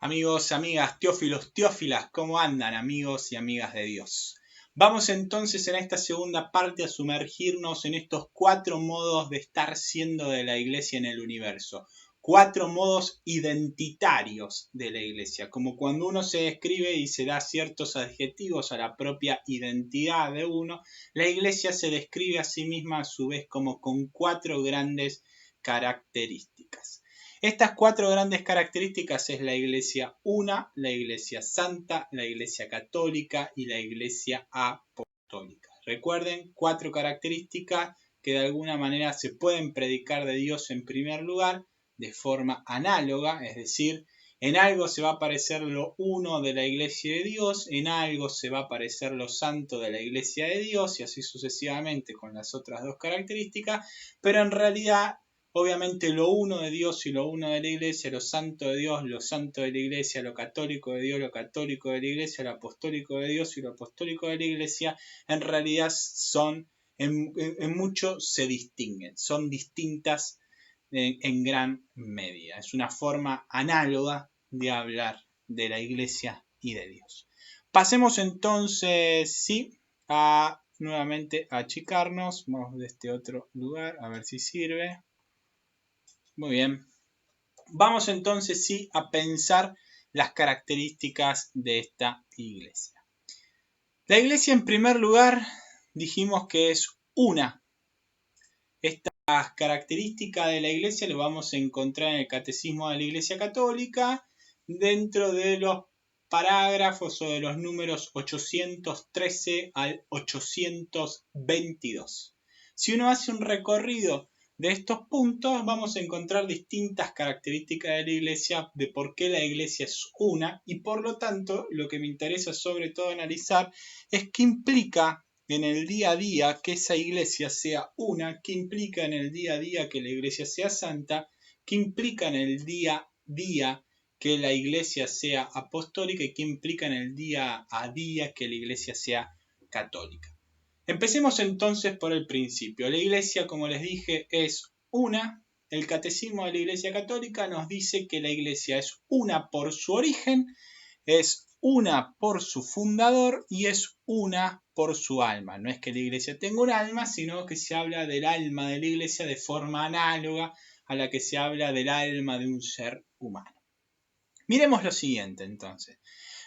Amigos, amigas, teófilos, teófilas, ¿cómo andan, amigos y amigas de Dios? Vamos entonces en esta segunda parte a sumergirnos en estos 4 modos de estar siendo de la iglesia en el universo. 4 modos identitarios de la iglesia, como cuando uno se describe y se da ciertos adjetivos a la propia identidad de uno, la iglesia se describe a sí misma a su vez como con 4 grandes características. Estas 4 grandes características es la iglesia una, la iglesia santa, la iglesia católica y la iglesia apostólica. Recuerden, 4 características que de alguna manera se pueden predicar de Dios en primer lugar de forma análoga, es decir, en algo se va a parecer lo uno de la iglesia de Dios, en algo se va a parecer lo santo de la iglesia de Dios y así sucesivamente con las otras 2 características, pero en realidad obviamente lo uno de Dios y lo uno de la iglesia, lo santo de Dios, lo santo de la iglesia, lo católico de Dios, lo católico de la iglesia, lo apostólico de Dios y lo apostólico de la iglesia, en realidad son, en mucho se distinguen, son distintas en gran medida. Es una forma análoga de hablar de la iglesia y de Dios. Pasemos entonces, sí, nuevamente a achicarnos. Vamos de este otro lugar a ver si sirve. Muy bien. Vamos entonces sí a pensar las características de esta iglesia. La iglesia en primer lugar dijimos que es una. Estas características de la iglesia lo vamos a encontrar en el Catecismo de la Iglesia Católica dentro de los parágrafos o de los números 813 al 822. Si uno hace un recorrido de estos puntos, vamos a encontrar distintas características de la iglesia, de por qué la iglesia es una, y por lo tanto, lo que me interesa sobre todo analizar es qué implica en el día a día que esa iglesia sea una, qué implica en el día a día que la iglesia sea santa, qué implica en el día a día que la iglesia sea apostólica y qué implica en el día a día que la iglesia sea católica. Empecemos entonces por el principio. La iglesia, como les dije, es una. El Catecismo de la Iglesia Católica nos dice que la iglesia es una por su origen, es una por su fundador y es una por su alma. No es que la iglesia tenga un alma, sino que se habla del alma de la iglesia de forma análoga a la que se habla del alma de un ser humano. Miremos lo siguiente entonces.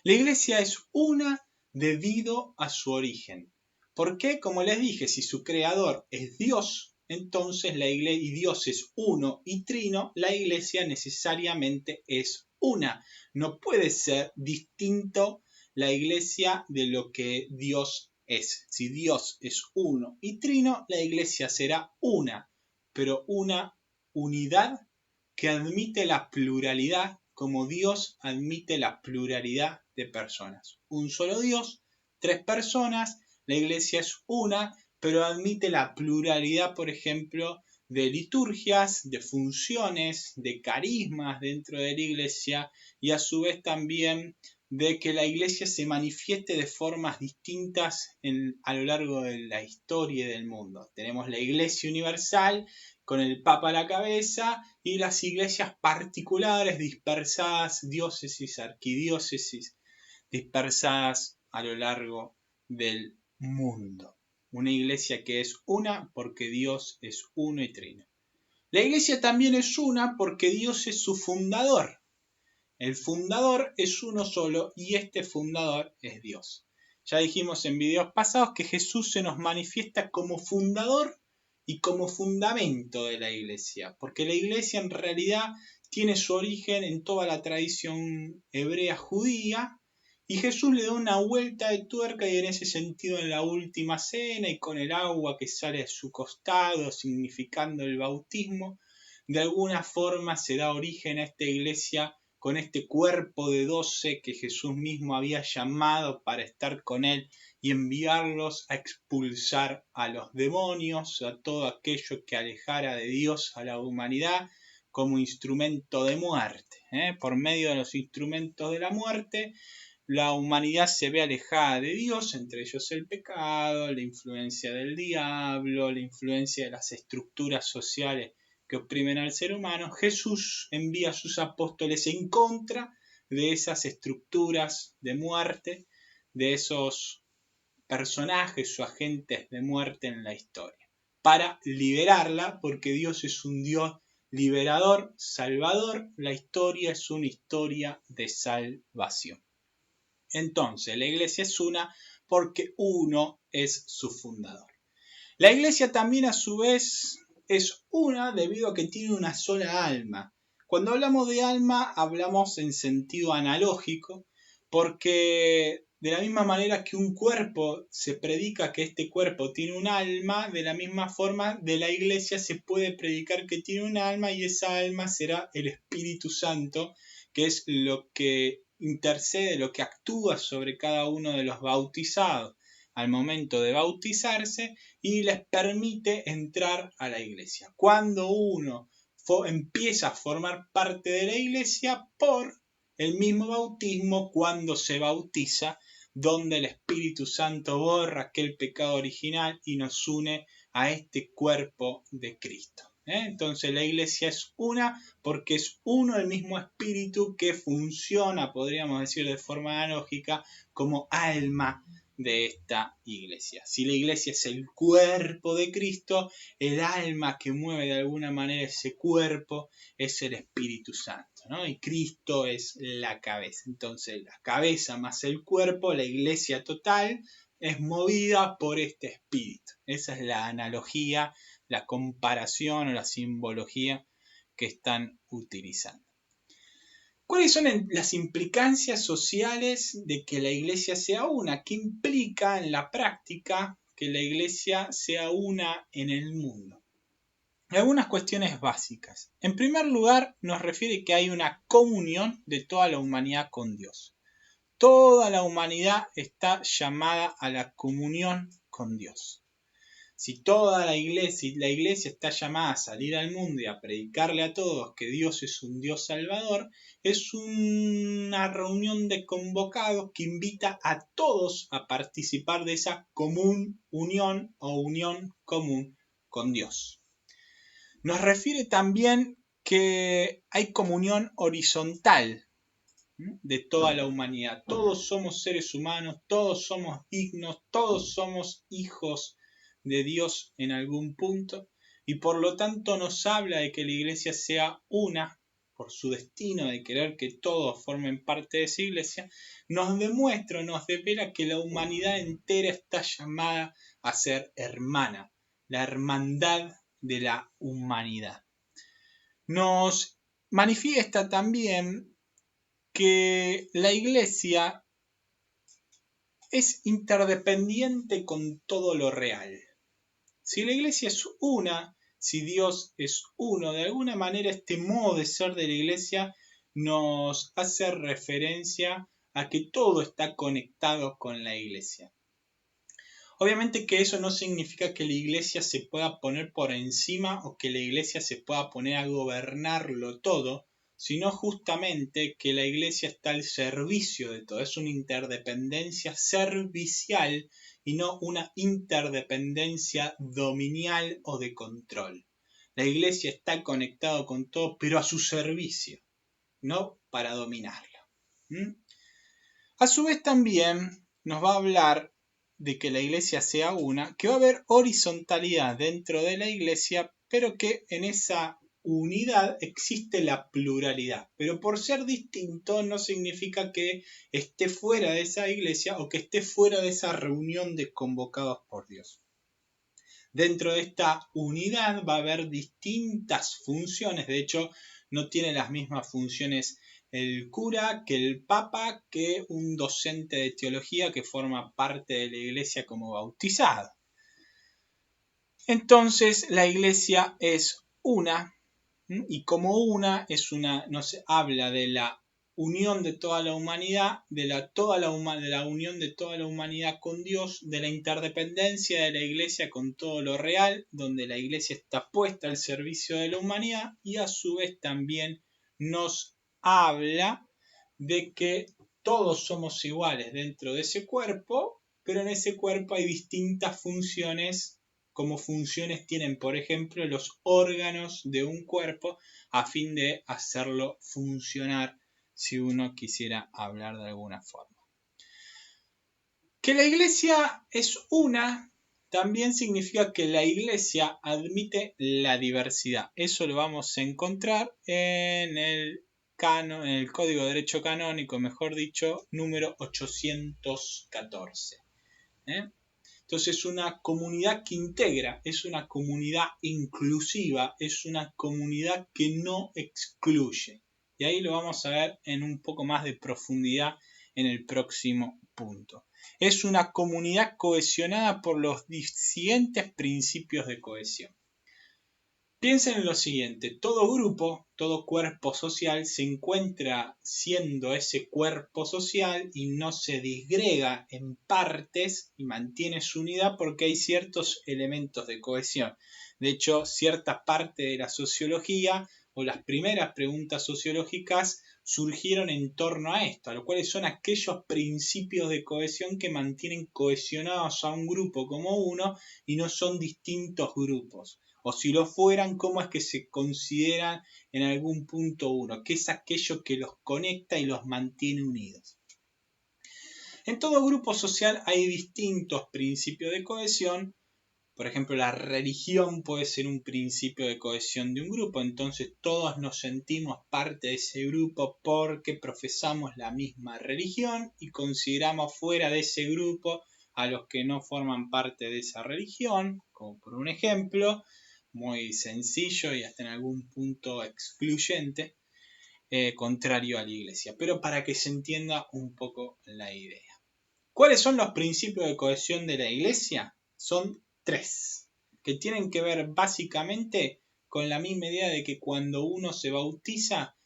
La iglesia es una debido a su origen. ¿Por qué? Como les dije, si su creador es Dios, entonces la iglesia, y Dios es uno y trino, la iglesia necesariamente es una. No puede ser distinto la iglesia de lo que Dios es. Si Dios es uno y trino, la iglesia será una, pero una unidad que admite la pluralidad como Dios admite la pluralidad de personas. Un solo Dios, 3 personas, la iglesia es una, pero admite la pluralidad, por ejemplo, de liturgias, de funciones, de carismas dentro de la iglesia y a su vez también de que la iglesia se manifieste de formas distintas a lo largo de la historia y del mundo. Tenemos la iglesia universal con el Papa a la cabeza y las iglesias particulares dispersadas, diócesis, arquidiócesis, dispersadas a lo largo del mundo. Una iglesia que es una porque Dios es uno y trino. La iglesia también es una porque Dios es su fundador. El fundador es uno solo y este fundador es Dios. Ya dijimos en videos pasados que Jesús se nos manifiesta como fundador y como fundamento de la iglesia, porque la iglesia en realidad tiene su origen en toda la tradición hebrea judía y Jesús le da una vuelta de tuerca y en ese sentido en la última cena y con el agua que sale de su costado significando el bautismo, de alguna forma se da origen a esta iglesia con este cuerpo de 12 que Jesús mismo había llamado para estar con él y enviarlos a expulsar a los demonios, a todo aquello que alejara de Dios a la humanidad como instrumento de muerte. Por medio de los instrumentos de la muerte, la humanidad se ve alejada de Dios, entre ellos el pecado, la influencia del diablo, la influencia de las estructuras sociales que oprimen al ser humano. Jesús envía a sus apóstoles en contra de esas estructuras de muerte, de esos personajes o agentes de muerte en la historia, para liberarla, porque Dios es un Dios liberador, salvador. La historia es una historia de salvación. Entonces, la iglesia es una porque uno es su fundador. La iglesia también a su vez es una debido a que tiene una sola alma. Cuando hablamos de alma hablamos en sentido analógico, porque de la misma manera que un cuerpo se predica que este cuerpo tiene un alma, de la misma forma de la iglesia se puede predicar que tiene un alma, y esa alma será el Espíritu Santo, que es lo que intercede, lo que actúa sobre cada uno de los bautizados al momento de bautizarse y les permite entrar a la iglesia. Cuando uno empieza a formar parte de la iglesia por el mismo bautismo, cuando se bautiza, donde el Espíritu Santo borra aquel pecado original y nos une a este cuerpo de Cristo. Entonces la iglesia es una porque es uno el mismo espíritu que funciona, podríamos decir de forma analógica, como alma de esta iglesia. Si la iglesia es el cuerpo de Cristo, el alma que mueve de alguna manera ese cuerpo es el Espíritu Santo, ¿no? Y Cristo es la cabeza. Entonces la cabeza más el cuerpo, la iglesia total, es movida por este espíritu. Esa es la analogía, la comparación o la simbología que están utilizando. ¿Cuáles son las implicancias sociales de que la iglesia sea una? ¿Qué implica en la práctica que la iglesia sea una en el mundo? Algunas cuestiones básicas. En primer lugar, nos refiere que hay una comunión de toda la humanidad con Dios. Toda la humanidad está llamada a la comunión con Dios. Si toda la iglesia está llamada a salir al mundo y a predicarle a todos que Dios es un Dios salvador, es una reunión de convocados que invita a todos a participar de esa común unión o unión común con Dios. Nos refiere también que hay comunión horizontal de toda la humanidad. Todos somos seres humanos, todos somos dignos, todos somos hijos de Dios en algún punto, y por lo tanto nos habla de que la iglesia sea una por su destino de querer que todos formen parte de esa iglesia. Nos demuestra, nos revela que la humanidad entera está llamada a ser hermana, la hermandad de la humanidad. Nos manifiesta también que la iglesia es interdependiente con todo lo real. Si la iglesia es una, si Dios es uno, de alguna manera este modo de ser de la iglesia nos hace referencia a que todo está conectado con la iglesia. Obviamente que eso no significa que la iglesia se pueda poner por encima o que la iglesia se pueda poner a gobernarlo todo, sino justamente que la iglesia está al servicio de todo. Es una interdependencia servicial y no una interdependencia dominial o de control. La iglesia está conectada con todo, pero a su servicio, no para dominarlo. A su vez también nos va a hablar de que la iglesia sea una, que va a haber horizontalidad dentro de la iglesia, pero que en esa unidad existe la pluralidad. Pero por ser distinto no significa que esté fuera de esa iglesia o que esté fuera de esa reunión de convocados por Dios. Dentro de esta unidad va a haber distintas funciones, de hecho no tiene las mismas funciones el cura que el papa, que un docente de teología que forma parte de la iglesia como bautizado. Entonces la iglesia es una, y como una es una, nos habla de la unión de toda la humanidad, de la unión de toda la humanidad con Dios, de la interdependencia de la iglesia con todo lo real, donde la iglesia está puesta al servicio de la humanidad, y a su vez también nos habla de que todos somos iguales dentro de ese cuerpo, pero en ese cuerpo hay distintas funciones, como funciones tienen, por ejemplo, los órganos de un cuerpo a fin de hacerlo funcionar si uno quisiera hablar de alguna forma. Que la iglesia es una, también significa que la iglesia admite la diversidad. Eso lo vamos a encontrar en el Código de Derecho Canónico, mejor dicho, número 814. Entonces es una comunidad que integra, es una comunidad inclusiva, es una comunidad que no excluye. Y ahí lo vamos a ver en un poco más de profundidad en el próximo punto. Es una comunidad cohesionada por los siguientes principios de cohesión. Piensen en lo siguiente, todo grupo, todo cuerpo social se encuentra siendo ese cuerpo social y no se disgrega en partes y mantiene su unidad porque hay ciertos elementos de cohesión. De hecho, cierta parte de la sociología o las primeras preguntas sociológicas surgieron en torno a esto, a lo cual son aquellos principios de cohesión que mantienen cohesionados a un grupo como uno y no son distintos grupos. O si lo fueran, ¿cómo es que se consideran en algún punto uno? ¿Qué es aquello que los conecta y los mantiene unidos? En todo grupo social hay distintos principios de cohesión. Por ejemplo, la religión puede ser un principio de cohesión de un grupo. Entonces todos nos sentimos parte de ese grupo porque profesamos la misma religión y consideramos fuera de ese grupo a los que no forman parte de esa religión, como por un ejemplo muy sencillo y hasta en algún punto excluyente, contrario a la iglesia, pero para que se entienda un poco la idea. ¿Cuáles son los principios de cohesión de la iglesia? Son 3, que tienen que ver básicamente con la misma idea de que cuando uno se bautiza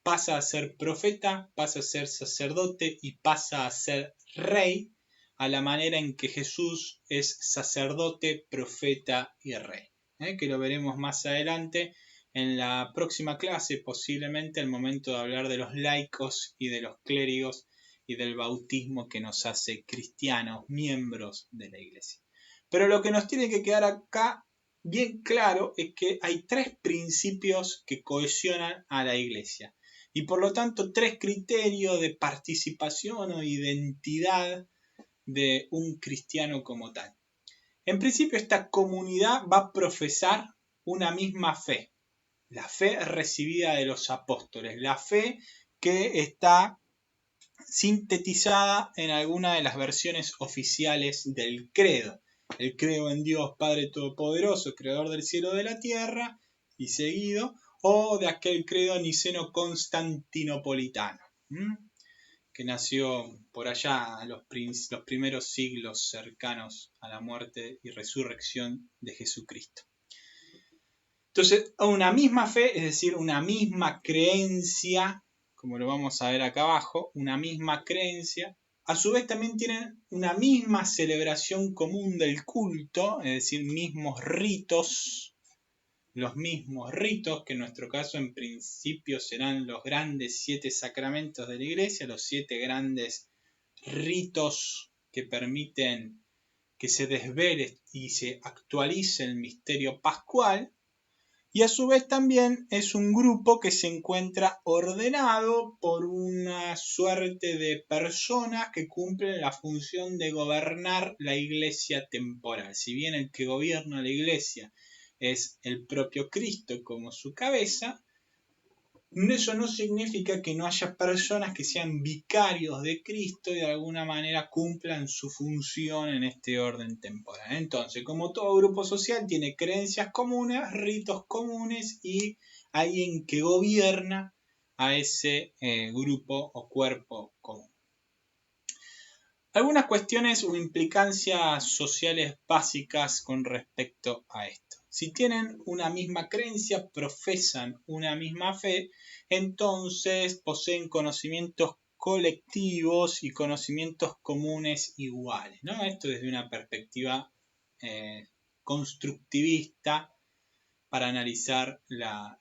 pasa a ser profeta, pasa a ser sacerdote y pasa a ser rey, a la manera en que Jesús es sacerdote, profeta y rey. Que lo veremos más adelante en la próxima clase, posiblemente al momento de hablar de los laicos y de los clérigos y del bautismo que nos hace cristianos, miembros de la iglesia. Pero lo que nos tiene que quedar acá bien claro es que hay 3 principios que cohesionan a la iglesia y por lo tanto 3 criterios de participación o identidad de un cristiano como tal. En principio, esta comunidad va a profesar una misma fe, la fe recibida de los apóstoles, la fe que está sintetizada en alguna de las versiones oficiales del credo. El creo en Dios Padre Todopoderoso, Creador del cielo y de la tierra, y seguido, o de aquel credo niceno-constantinopolitano, que nació por allá en los primeros siglos cercanos a la muerte y resurrección de Jesucristo. Entonces, una misma fe, es decir, una misma creencia, como lo vamos a ver acá abajo, una misma creencia, a su vez también tienen una misma celebración común del culto, es decir, mismos ritos, los mismos ritos, que en nuestro caso en principio serán los grandes 7 sacramentos de la iglesia, los 7 grandes ritos que permiten que se desvele y se actualice el misterio pascual, y a su vez también es un grupo que se encuentra ordenado por una suerte de personas que cumplen la función de gobernar la iglesia temporal. Si bien el que gobierna la iglesia es el propio Cristo como su cabeza, eso no significa que no haya personas que sean vicarios de Cristo y de alguna manera cumplan su función en este orden temporal. Entonces, como todo grupo social tiene creencias comunes, ritos comunes y alguien que gobierna a ese grupo o cuerpo común. Algunas cuestiones o implicancias sociales básicas con respecto a esto. Si tienen una misma creencia, profesan una misma fe, entonces poseen conocimientos colectivos y conocimientos comunes iguales, ¿no? Esto desde una perspectiva constructivista para analizar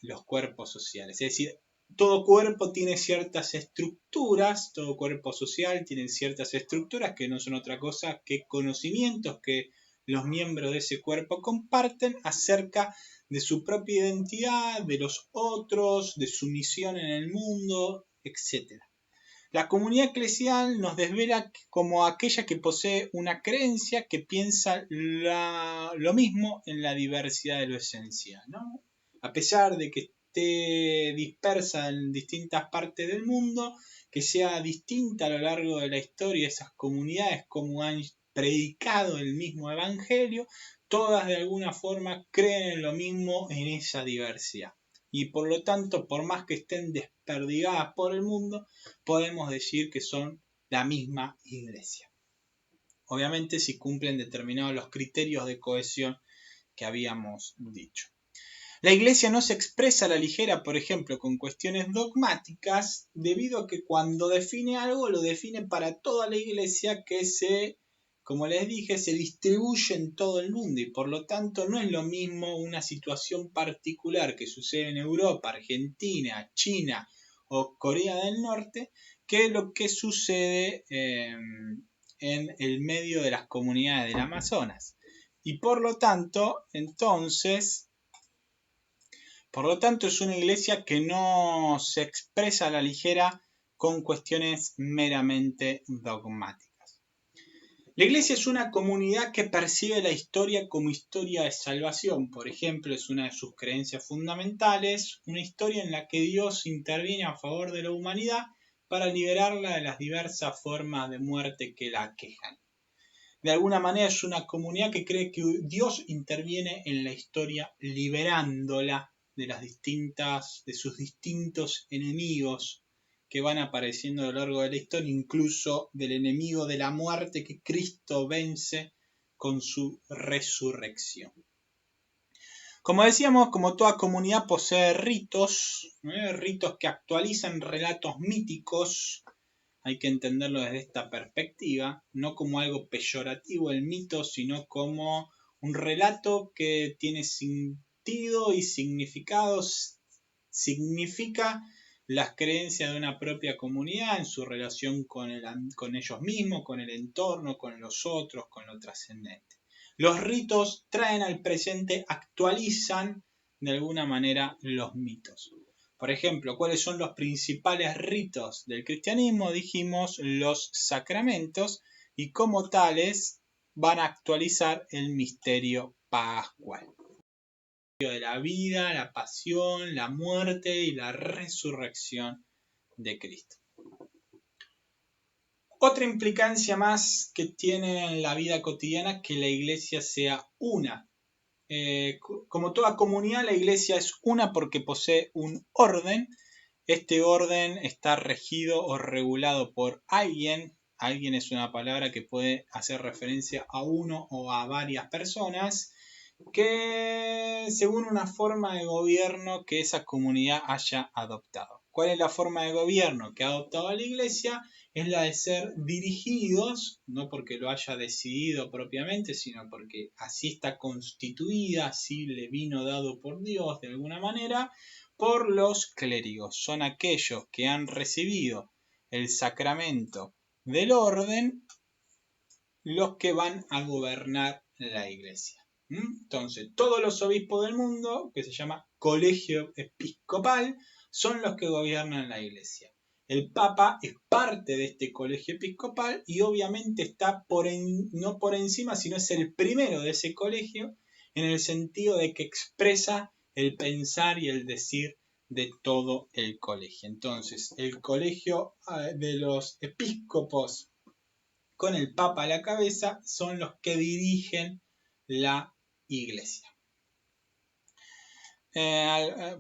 los cuerpos sociales. Es decir, todo cuerpo tiene ciertas estructuras, todo cuerpo social tiene ciertas estructuras que no son otra cosa que conocimientos que los miembros de ese cuerpo comparten acerca de su propia identidad, de los otros, de su misión en el mundo, etc. La comunidad eclesial nos desvela como aquella que posee una creencia que piensa lo mismo en la diversidad de lo esencial, ¿no? A pesar de que esté dispersa en distintas partes del mundo, que sea distinta a lo largo de la historia esas comunidades como han predicado el mismo evangelio, todas de alguna forma creen en lo mismo en esa diversidad. Y por lo tanto, por más que estén desperdigadas por el mundo, podemos decir que son la misma iglesia. Obviamente si cumplen determinados los criterios de cohesión que habíamos dicho. La iglesia no se expresa a la ligera, por ejemplo, con cuestiones dogmáticas, debido a que cuando define algo, lo define para toda la iglesia que como les dije, se distribuye en todo el mundo y por lo tanto no es lo mismo una situación particular que sucede en Europa, Argentina, China o Corea del Norte que lo que sucede en el medio de las comunidades del Amazonas. Y por lo tanto, es una iglesia que no se expresa a la ligera con cuestiones meramente dogmáticas. La iglesia es una comunidad que percibe la historia como historia de salvación. Por ejemplo, es una de sus creencias fundamentales, una historia en la que Dios interviene a favor de la humanidad para liberarla de las diversas formas de muerte que la aquejan. De alguna manera es una comunidad que cree que Dios interviene en la historia liberándola de sus distintos enemigos que van apareciendo a lo largo de la historia, incluso del enemigo de la muerte que Cristo vence con su resurrección. Como decíamos, como toda comunidad posee ritos que actualizan relatos míticos. Hay que entenderlo desde esta perspectiva, no como algo peyorativo el mito, sino como un relato que tiene sentido y significados, significa las creencias de una propia comunidad en su relación con ellos mismos, con el entorno, con los otros, con lo trascendente. Los ritos traen al presente, actualizan de alguna manera los mitos. Por ejemplo, ¿cuáles son los principales ritos del cristianismo? Dijimos los sacramentos y como tales van a actualizar el misterio pascual. De la vida, la pasión, la muerte y la resurrección de Cristo. Otra implicancia más que tiene en la vida cotidiana es que la iglesia sea una. Como toda comunidad, la iglesia es una porque posee un orden. Este orden está regido o regulado por alguien. Alguien es una palabra que puede hacer referencia a uno o a varias personas que según una forma de gobierno que esa comunidad haya adoptado. ¿Cuál es la forma de gobierno que ha adoptado la iglesia? Es la de ser dirigidos, no porque lo haya decidido propiamente, sino porque así está constituida, así le vino dado por Dios de alguna manera, por los clérigos. Son aquellos que han recibido el sacramento del orden los que van a gobernar la iglesia. Entonces, todos los obispos del mundo, que se llama colegio episcopal, son los que gobiernan la iglesia. El Papa es parte de este colegio episcopal y obviamente está no por encima, sino es el primero de ese colegio en el sentido de que expresa el pensar y el decir de todo el colegio. Entonces, el colegio de los episcopos con el Papa a la cabeza son los que dirigen la iglesia.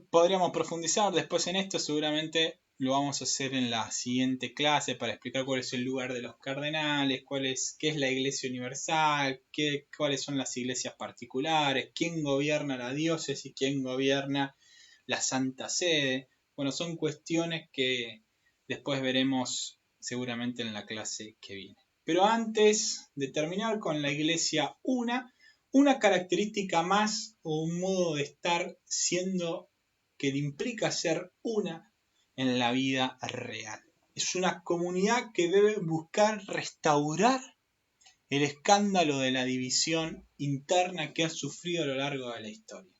Podríamos profundizar después en esto, seguramente lo vamos a hacer en la siguiente clase para explicar cuál es el lugar de los cardenales, qué es la iglesia universal, cuáles son las iglesias particulares, quién gobierna la diócesis, quién gobierna la Santa Sede. Bueno, son cuestiones que después veremos seguramente en la clase que viene. Pero antes de terminar con la iglesia una característica más o un modo de estar siendo que le implica ser una en la vida real. Es una comunidad que debe buscar restaurar el escándalo de la división interna que ha sufrido a lo largo de la historia.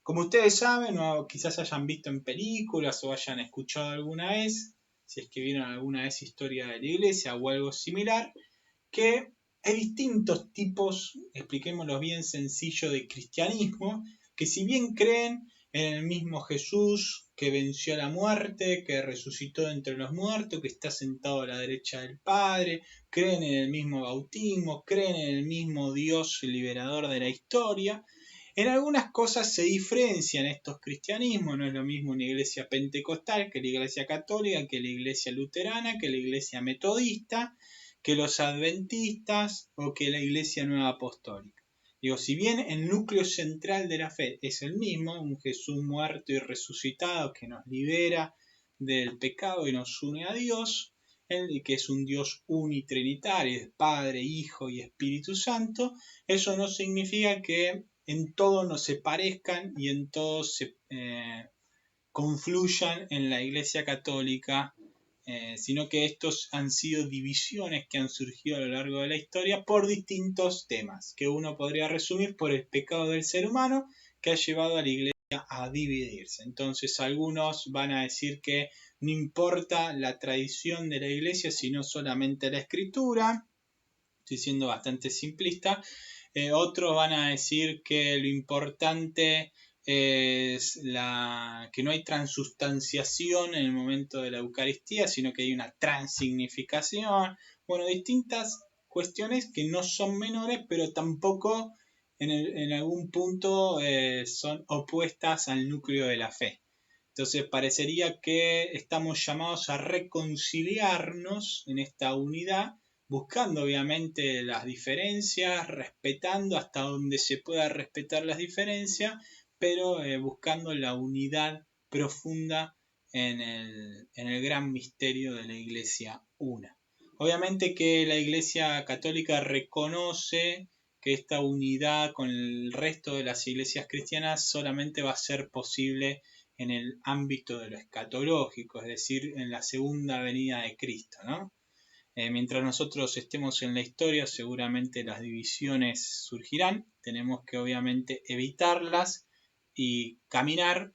Como ustedes saben, o quizás hayan visto en películas o hayan escuchado alguna vez, si es que vieron alguna vez historia de la iglesia o algo similar, que hay distintos tipos, expliquémoslo bien sencillo, de cristianismo, que si bien creen en el mismo Jesús que venció la muerte, que resucitó entre los muertos, que está sentado a la derecha del Padre, creen en el mismo bautismo, creen en el mismo Dios liberador de la historia. En algunas cosas se diferencian estos cristianismos, no es lo mismo una iglesia pentecostal que la iglesia católica, que la iglesia luterana, que la iglesia metodista, que los adventistas o que la iglesia nueva apostólica. Digo, si bien el núcleo central de la fe es el mismo, un Jesús muerto y resucitado que nos libera del pecado y nos une a Dios, que es un Dios unitrinitario, Padre, Hijo y Espíritu Santo, eso no significa que en todo no se parezcan y en todo se confluyan en la Iglesia Católica, sino que estos han sido divisiones que han surgido a lo largo de la historia por distintos temas, que uno podría resumir por el pecado del ser humano que ha llevado a la Iglesia a dividirse. Entonces algunos van a decir que no importa la tradición de la Iglesia, sino solamente la Escritura. Estoy siendo bastante simplista. Otros van a decir que lo importante es que no hay transustanciación en el momento de la Eucaristía, sino que hay una transignificación. Bueno, distintas cuestiones que no son menores, pero tampoco en algún punto son opuestas al núcleo de la fe. Entonces parecería que estamos llamados a reconciliarnos en esta unidad, buscando obviamente las diferencias, respetando hasta donde se pueda respetar las diferencias, pero buscando la unidad profunda en el gran misterio de la Iglesia una. Obviamente que la Iglesia Católica reconoce que esta unidad con el resto de las iglesias cristianas solamente va a ser posible en el ámbito de lo escatológico, es decir, en la segunda venida de Cristo, ¿no? Mientras nosotros estemos en la historia, seguramente las divisiones surgirán. Tenemos que obviamente evitarlas y caminar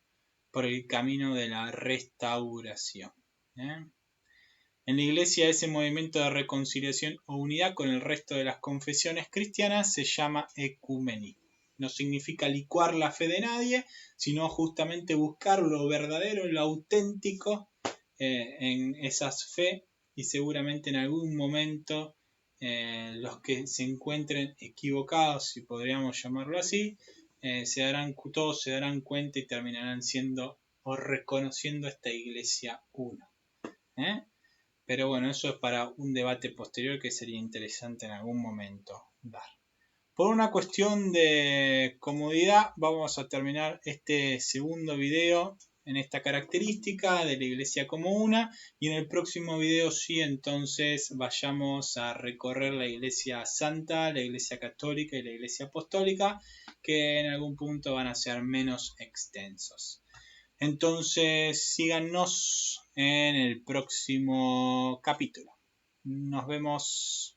por el camino de la restauración. En la Iglesia, ese movimiento de reconciliación o unidad con el resto de las confesiones cristianas se llama ecumenismo. No significa licuar la fe de nadie, sino justamente buscar lo verdadero, lo auténtico en esas fe, y seguramente en algún momento los que se encuentren equivocados, si podríamos llamarlo así, todos se darán cuenta y terminarán siendo o reconociendo esta iglesia uno. Pero bueno, eso es para un debate posterior que sería interesante en algún momento dar. Por una cuestión de comodidad vamos a terminar este segundo video en esta característica de la iglesia como una, y en el próximo video sí, entonces vayamos a recorrer la iglesia santa, la iglesia católica y la iglesia apostólica, que en algún punto van a ser menos extensos. Entonces síganos en el próximo capítulo. Nos vemos.